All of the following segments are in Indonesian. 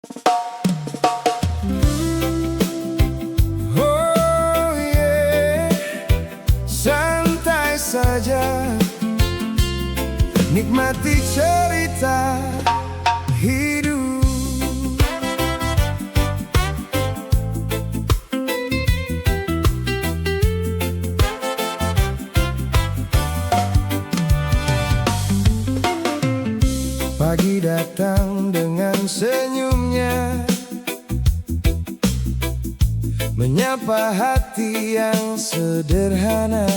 Oh yeah, santai saja, nikmati cerita hidup. Pagi datang dengan senyumnya, menyapa hati yang sederhana.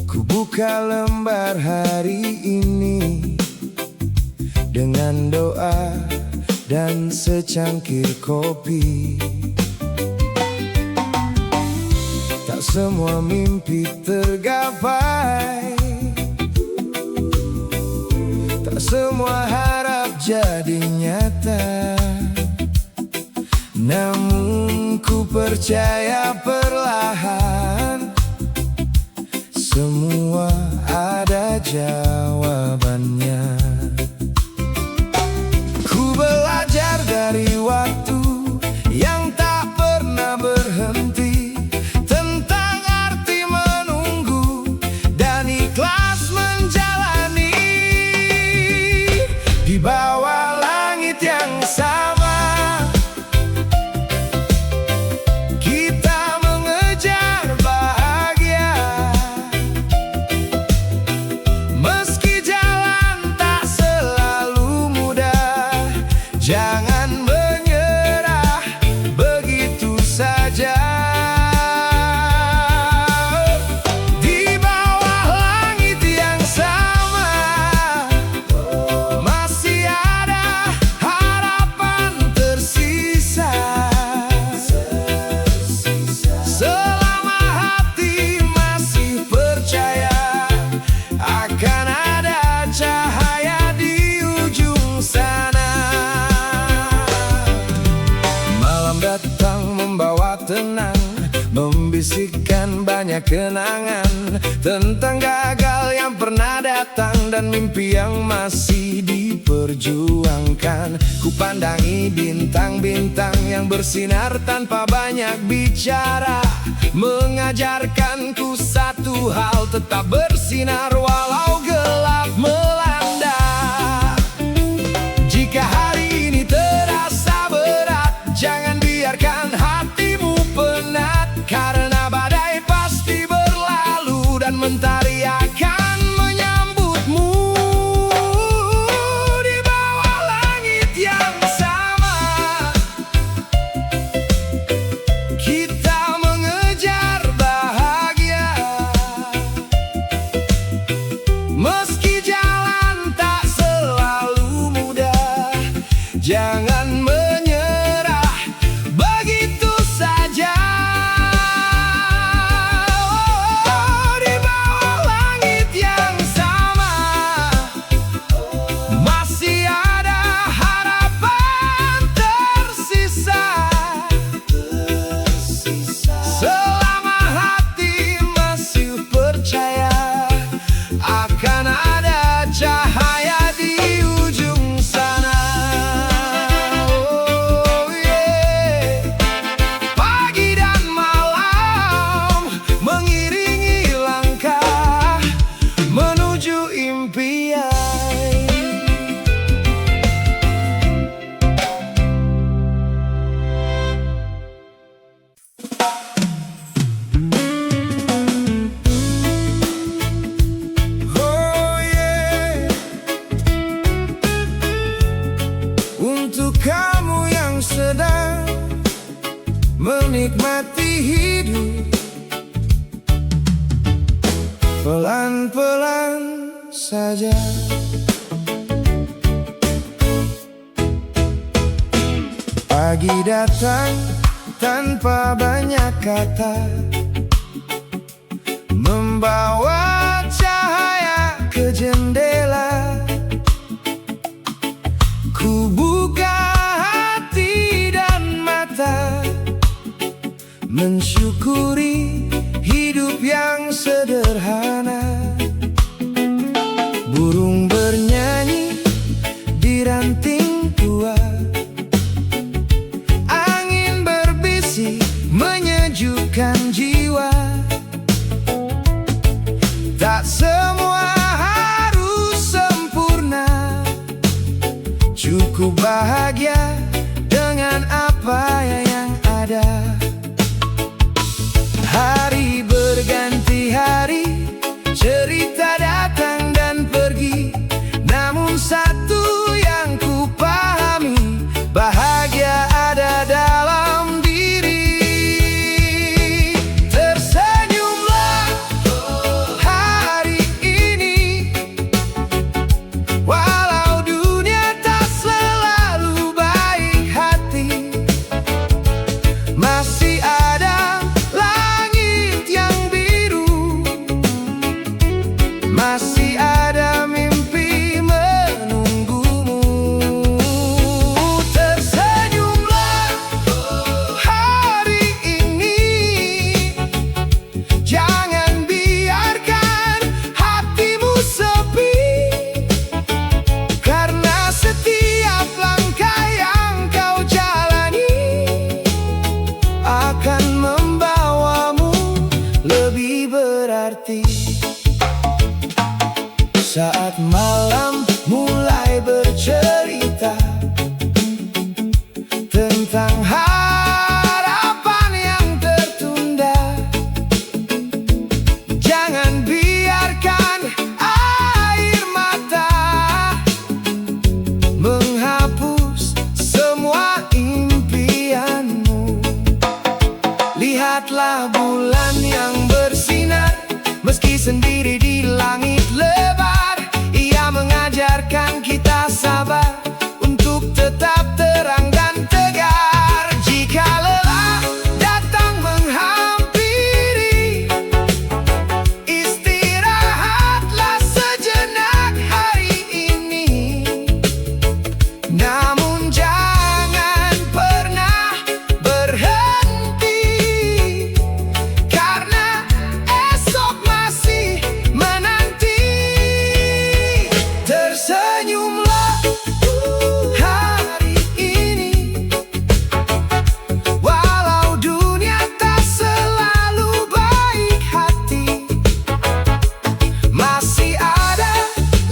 Ku buka lembar hari ini dengan doa dan secangkir kopi. Tak semua mimpi tergapai, tak semua harap jadi nyata. Namun ku percaya perlahan semua ada jawabannya. Ku belajar dari waktu yang tak pernah berhenti, tentang arti menunggu dan ikhlas menjalani. Di bawah langit yang sama, kita mengejar bahagia. Meski jalan tak selalu mudah, jangan menyerah begitu saja. Di bawah langit yang sama, masih ada harapan tersisa. Selama hati masih percaya, akan ada cahaya di ujung sana. Malam datang membawa tenang, membisikkan banyak kenangan tentang gagal yang pernah datang dan mimpi yang masih diperjuangkan. Ku pandangi bintang-bintang yang bersinar tanpa banyak bicara, mengajarkanku satu hal: tetap bersinar walau gelap melanda. Jika hari ini terasa berat, jangan biarkan hatimu penat, karena badai pasti berlalu dan mentari akan menyambutmu. Di bawah langit yang sama, kita mengejar bahagia. Meski jalan tak selalu mudah, jangan menyerah begitu saja. Di bawah langit yang sama, masih ada harapan tersisa. Selama hati masih percaya, akan ada cahaya di ujung sana. Oh yeah. Pagi dan malam mengiringi langkah menuju impian. Oh yeah. Untuk kamu yang sedang menikmati hidup, pelan-pelan saja. Pagi datang tanpa banyak kata, membawa cahaya ke jendela. Ku buka hati dan mata, mensyukuri hidup yang sederhana. Burung bernyanyi di ranting tua. Angin berbisik menyejukkan jiwa. Tak semua harus sempurna, cukup bahagia dengan apa yang ada. Hari berganti hari, cerita datang dan pergi. Namun satu yang ku pahami, bahagia ada dalam diri. Tersenyumlah hari ini, walau dunia tak selalu baik hati. Masih ada langit yang biru, masih ada mimpi menunggumu. Tersenyumlah hari ini, jangan biarkan hatimu sepi. Karena setiap langkah yang kau jalani akan membawamu lebih berarti. Saat malam mulai bercerita tentang harapan yang tertunda, jangan biarkan air mata menghapus semua impianmu. Lihatlah bulan yang bersinar, meski sendiri di langit lebar. Ia mengajarkan kita sabar untuk tetap terang dan tegar. Jika lelah datang menghampiri, istirahatlah sejenak hari ini. Namun jangan pernah berhenti, karena esok masih menanti. Tersenyumlah hari ini, walau dunia tak selalu baik hati. Masih ada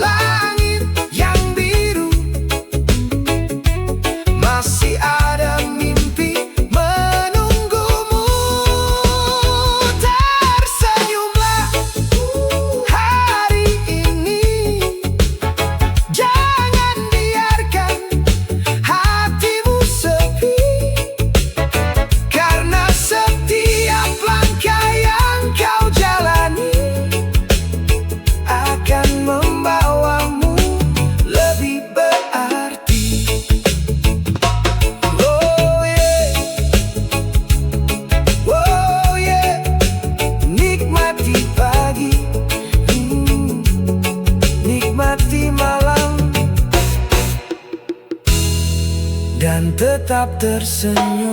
langit yang biru, masih ada mimpi menunggumu. Tersenyumlah hari ini, jangan biarkan hatimu sepi. Karena setiap langkah yang kau jalani akan membawamu lebih berarti. Oh yeah, oh yeah. Nikmati pagi, nikmati malam, dan tetap tersenyum.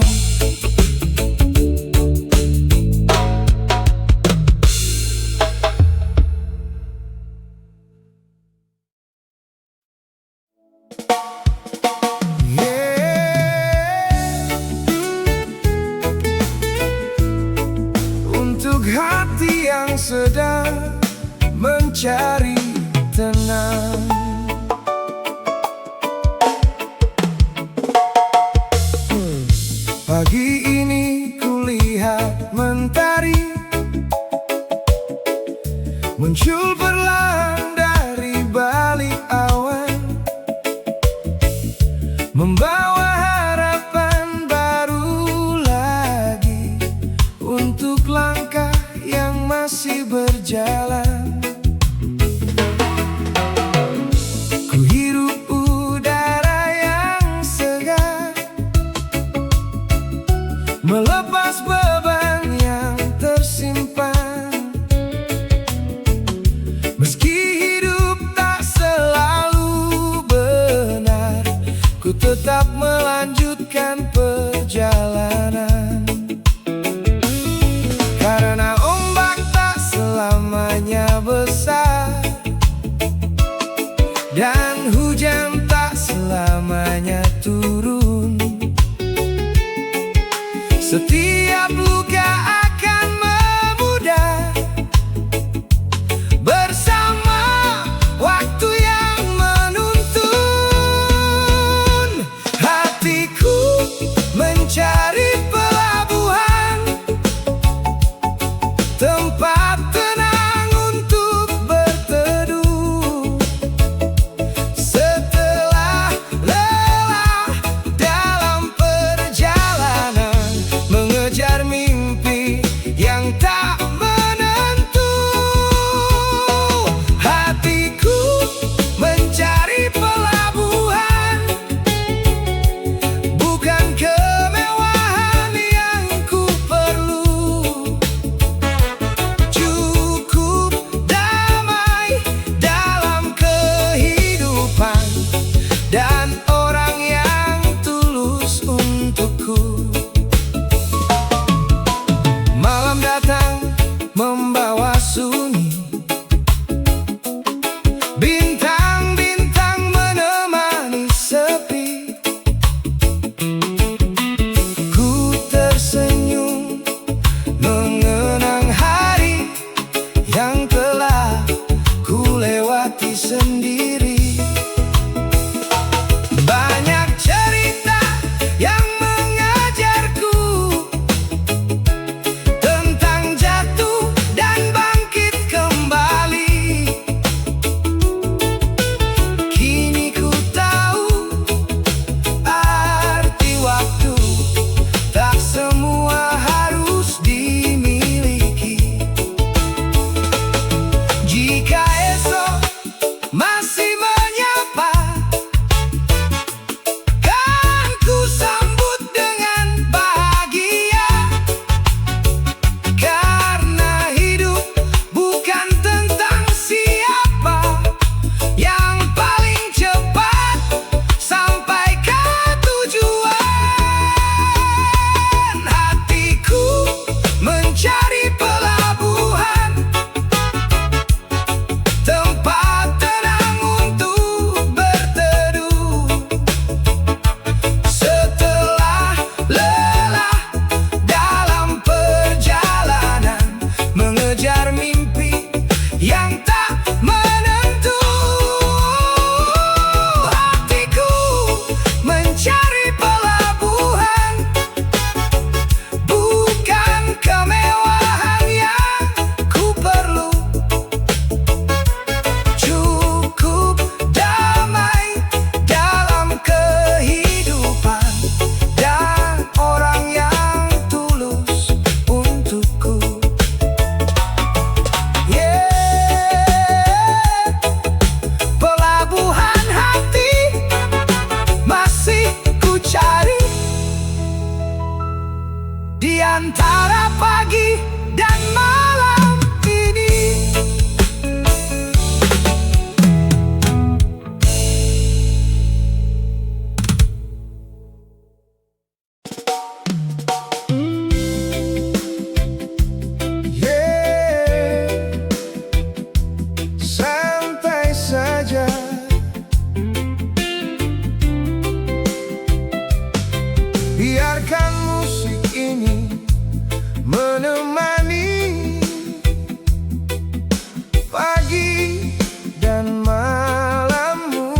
Untuk hati yang sedang mencari tenang, pagi ini kulihat mentari muncul perlahan dari balik awan, membawa harapan baru lagi untuk langkah yang masih berjalan. Ku hirup udara yang segar, melepas beban yang tersimpan. Meski hidup tak selalu benar, ku tetap melanjutkan perjalanan. Karena ombak tak selamanya besar, dan hujan tak selamanya segalanya turun. Setiap luka akan memudar bersama waktu yang menuntun. Hatiku mencari pelabuhan, tempat tenang untuk berteduh. Setelah lelah dalam perjalanan mengejar mimpi yang tak menentu, hatiku mencari pelabuhan, bukan kemewahan yang ku perlu. Cukup damai dalam kehidupan dan orang yang tulus untukku. Malam datang membawa sunyi, bintang-bintang menemani sepi. Ku tersenyum mengenang hari yang telah ku lewati sendiri. Banyak cerita yang mengajarku tentang jatuh dan bangkit kembali. Kini ku tahu arti waktu, tak semua harus dimiliki. Jika esok masih menyapa, kan ku sambut dengan bahagia. Karena hidup bukan tentang siapa yang paling cepat sampai ke tujuan. Hatiku mencari pelabuhan, tempat tenang untuk berteduh. Setelah lelah dalam perjalanan mengejar mimpi yang tak menentu, hatiku mencari pelabuhan, bukan kemewahan yang ku perlu. Cukup damai dalam kehidupan dan orang yang tulus untukku. Pelabuhan hati masih ku cari di antara pagi dan malam ini. Santai saja, biarkan musik ini menemani pagi dan malammu.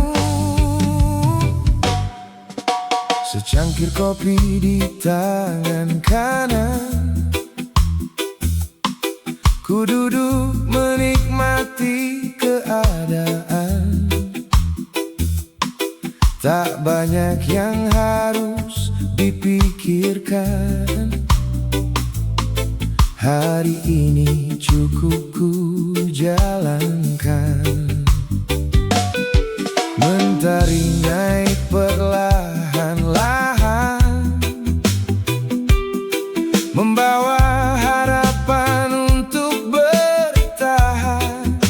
Secangkir kopi di tangan kanan, ku duduk menikmati keadaan. Tak banyak yang harus dipikirkan. Hari ini cukup ku jalankan. Mentari naik perlahan-lahan, membawa harapan untuk bertahan.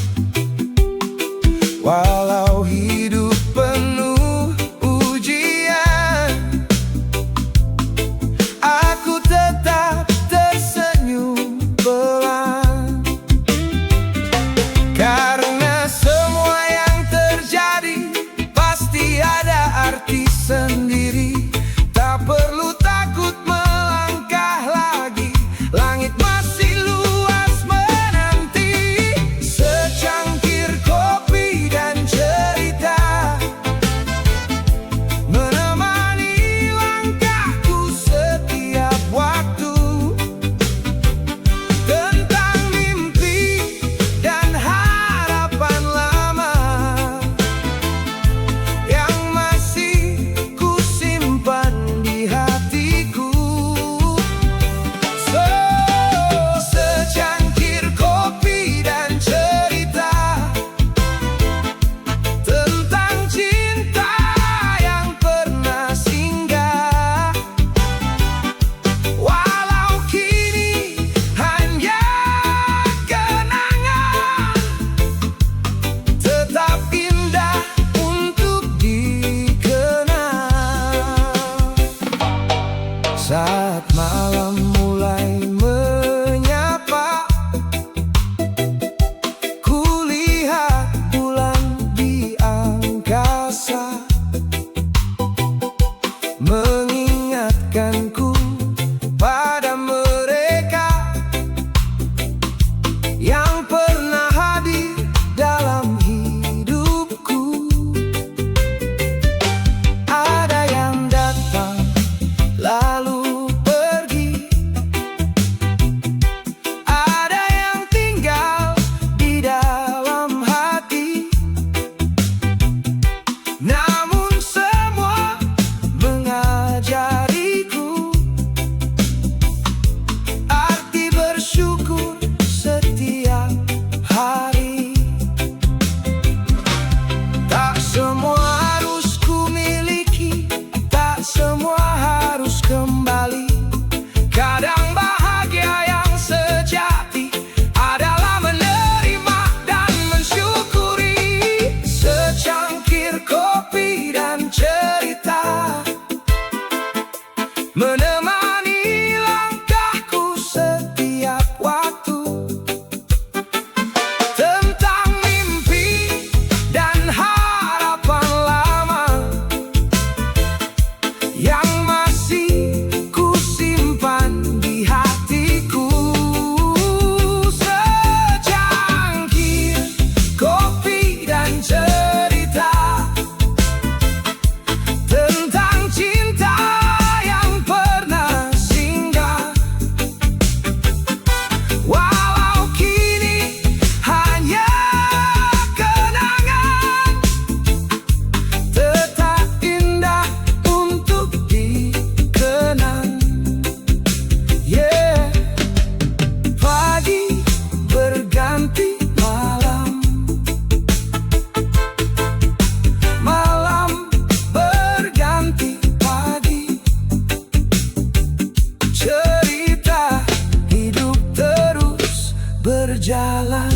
Walau hidup penuh ujian, aku tetap tersenyum pelan. Karena semua yang terjadi pasti ada yang masih ku simpan di hatiku. Secangkir kopi dan cerita tentang cinta yang pernah singgah. Walau kini hanya kenangan, tetap indah untuk dikenang. Yeah. Pagi berganti malam, malam berganti pagi. Cerita hidup terus berjalan.